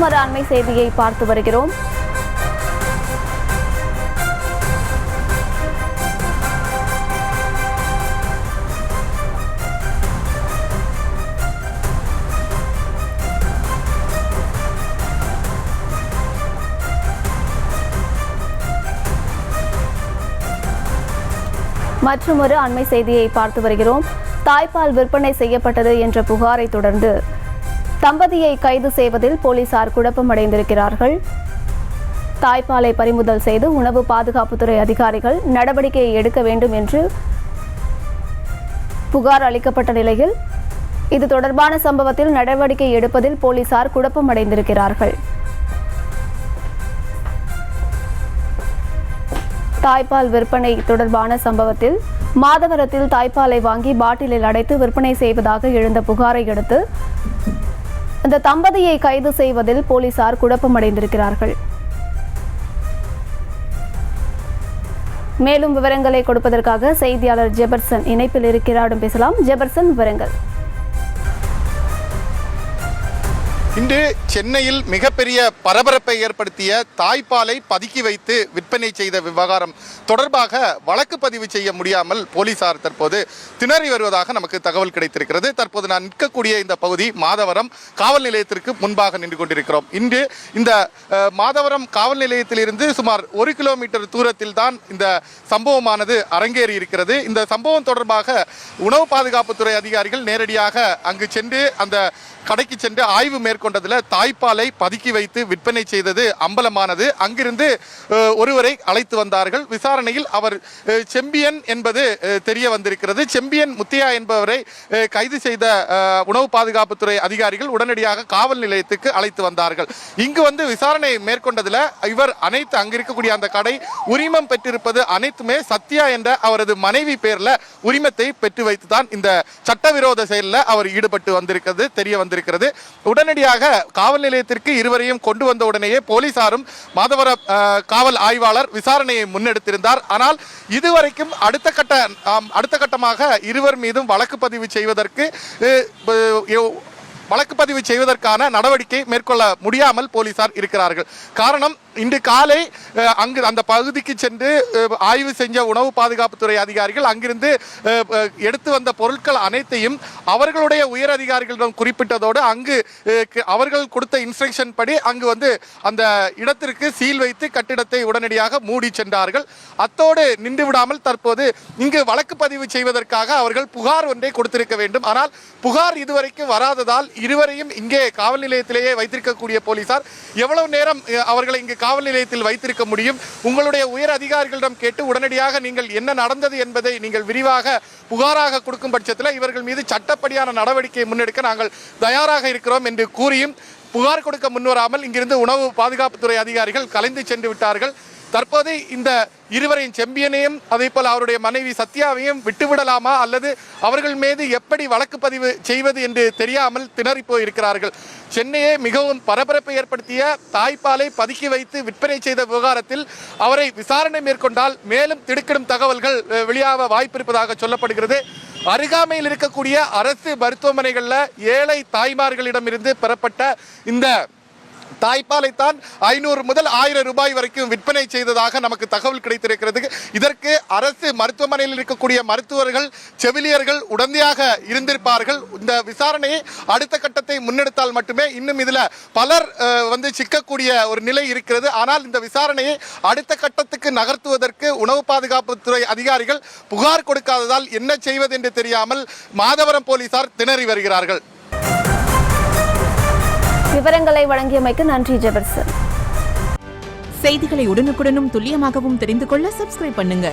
மற்றொரு அண்மை செய்தியை பார்த்து வருகிறோம். மற்றொரு அண்மை செய்தியை பார்த்து வருகிறோம். தாய்ப்பால் விற்பனை செய்யப்பட்டது என்ற புகாரை தொடர்ந்து தம்பதியை கைது செய்வதில் போலீசார் குழப்பமடைந்திருக்கிறார்கள். தாய்ப்பாலை பறிமுதல் செய்து உணவு பாதுகாப்புத்துறை அதிகாரிகள் நடவடிக்கை எடுக்க வேண்டும் என்று புகார் அளிக்கப்பட்ட நிலையில் இது தொடர்பான சம்பவத்தில் நடவடிக்கை எடுப்பதில் போலீசார் குழப்பமடைந்திருக்கிறார்கள். தாய்ப்பால் விற்பனை தொடர்பான சம்பவத்தில் மாதவரத்தில் தாய்ப்பாலை வாங்கி பாட்டிலில் அடைத்து விற்பனை செய்வதாக எழுந்த புகாரை அடுத்து இந்த தம்பதியை கைது செய்வதில் போலீசார் குழப்பமடைந்திருக்கிறார்கள். மேலும் விவரங்களை கொடுப்பதற்காக செய்தியாளர் ஜெபர்சன் இணைப்பில் இருக்கிறார். பேசலாம். ஜெபர்சன், விவரங்கள். இன்று சென்னையில் மிகப்பெரிய பரபரப்பை ஏற்படுத்திய தாய்ப்பாலை பதுக்கி வைத்து விற்பனை செய்த விவகாரம் தொடர்பாக வழக்கு பதிவு செய்ய முடியாமல் போலீசார் தற்போது திணறி வருவதாக நமக்கு தகவல் கிடைத்திருக்கிறது. தற்போது நான் நிற்கக்கூடிய இந்த பகுதி மாதவரம் காவல் நிலையத்திற்கு முன்பாக நின்று கொண்டிருக்கிறோம். இன்று இந்த மாதவரம் காவல் நிலையத்திலிருந்து சுமார் 1 கிலோமீட்டர் தூரத்தில் தான் இந்த சம்பவமானது அரங்கேறி இருக்கிறது. இந்த சம்பவம் தொடர்பாக உணவு பாதுகாப்புத்துறை அதிகாரிகள் நேரடியாக அங்கு சென்று அந்த கடைக்கு சென்று ஆய்வு மேற்கொண்டதில் தாய்ப்பாலை பதுக்கி வைத்து விற்பனை செய்தது அம்பலமானது. அங்கிருந்து ஒருவரை அழைத்து வந்தார்கள். விசாரணையில் அவர் செம்பியன் என்பது தெரிய வந்திருக்கிறது. செம்பியன் முத்தையா என்பவரை கைது செய்த உணவு பாதுகாப்புத்துறை அதிகாரிகள் உடனடியாக காவல் நிலையத்துக்கு அழைத்து வந்தார்கள். இங்கு வந்து விசாரணை மேற்கொண்டதில் இவர் அங்கு இருக்கக்கூடிய அந்த கடை உரிமம் பெற்றிருப்பது அனைத்துமே சத்யா என்ற அவரது மனைவி பேர்ல உரிமத்தை பெற்று வைத்துதான் இந்த சட்டவிரோத செயலில் அவர் ஈடுபட்டு வந்திருக்கிறது தெரிய வந்திருக்கிறது. உடனடியாக காவல் நிலையத்திற்கு இருவரையும் கொண்டு வந்த உடனேயே போலீசாரும் மாதவர காவல் ஆய்வாளர் விசாரணையை முன்னெடுத்திருந்தார். ஆனால் இதுவரைக்கும் அடுத்த கட்டமாக இருவர் மீதும் வழக்கு பதிவு செய்வதற்கான நடவடிக்கை மேற்கொள்ள முடியாமல் போலீசார் இருக்கிறார்கள். காரணம், இன்று காலை அங்கு அந்த பகுதிக்கு சென்று ஆய்வு செஞ்ச உணவு பாதுகாப்புத்துறை அதிகாரிகள் அங்கிருந்து எடுத்து வந்த பொருட்கள் அனைத்தையும் அவர்களுடைய உயர் அதிகாரிகளிடம் குறிப்பிட்டதோடு அங்கு அவர்கள் கொடுத்த இன்ஸ்ட்ரக்ஷன் படி அங்கு வந்து அந்த இடத்திற்கு சீல் வைத்து கட்டிடத்தை உடனடியாக மூடி சென்றார்கள். அத்தோடு நின்று விடாமல் தற்போது இங்கு வழக்கு பதிவு செய்வதற்காக அவர்கள் புகார் ஒன்றை கொடுத்திருக்க வேண்டும். ஆனால் புகார் இதுவரைக்கும் வராததால் இருவரையும் இங்கே காவல் நிலையத்திலேயே வைத்திருக்கக்கூடிய போலீசார் எவ்வளவு நேரம் அவர்களை இங்கு காவல் நிலையத்தில் வைத்திருக்க முடியும்? உங்களுடைய உயர் அதிகாரிகளிடம் கேட்டு உடனடியாக நீங்கள் என்ன நடந்தது என்பதை நீங்கள் விரிவாக புகாராக கொடுக்கும் பட்சத்தில் இவர்கள் மீது சட்டப்படியான நடவடிக்கை முன்னெடுக்க நாங்கள் தயாராக இருக்கிறோம் என்று கூறியும் புகார் கொடுக்க முன்வராமல் இங்கிருந்து உணவு பாதுகாப்புத்துறை அதிகாரிகள் கலைந்து சென்று விட்டார்கள். தற்போது இந்த இருவரையும் செம்பியனையும் அதே போல் அவருடைய மனைவி சத்யாவையும் விட்டுவிடலாமா அல்லது அவர்கள் மீது எப்படி வழக்கு பதிவு செய்வது என்று தெரியாமல் திணறி போயிருக்கிறார்கள். சென்னையே மிகவும் பரபரப்பை ஏற்படுத்திய தாய்ப்பாலை பதுக்கி வைத்து விற்பனை செய்த விவகாரத்தில் அவரை விசாரணை மேற்கொண்டால் மேலும் திடுக்கிடும் தகவல்கள் வெளியாக வாய்ப்பு இருப்பதாக சொல்லப்படுகிறது. அருகாமையில் இருக்கக்கூடிய அரசு மருத்துவமனைகளில் ஏழை தாய்மார்களிடமிருந்து பெறப்பட்ட இந்த தாய்ப்பாலைத்தான் 500 முதல் 1000 ரூபாய் வரைக்கும் விற்பனை செய்ததாக நமக்கு தகவல் கிடைத்திருக்கிறது. இதற்கு அரசு மருத்துவமனையில் இருக்கக்கூடிய மருத்துவர்கள், செவிலியர்கள் உடந்தையாக இருந்திருப்பார்கள். இந்த விசாரணையை அடுத்த கட்டத்தை முன்னெடுத்தால் மட்டுமே இன்னும் இதில் பலர் வந்து சிக்கக்கூடிய ஒரு நிலை இருக்கிறது. ஆனால் இந்த விசாரணையை அடுத்த கட்டத்துக்கு நகர்த்துவதற்கு உணவு பாதுகாப்புத்துறை அதிகாரிகள் புகார் கொடுக்காததால் என்ன செய்வது என்று தெரியாமல் மாதவரம் போலீசார் திணறி வருகிறார்கள். விவரங்களை வழங்கியமைக்கு நன்றி ஜெபர்சன். செய்திகளை உடனுக்குடனும் துல்லியமாகவும் தெரிந்து கொள்ள சப்ஸ்கிரைப் பண்ணுங்க.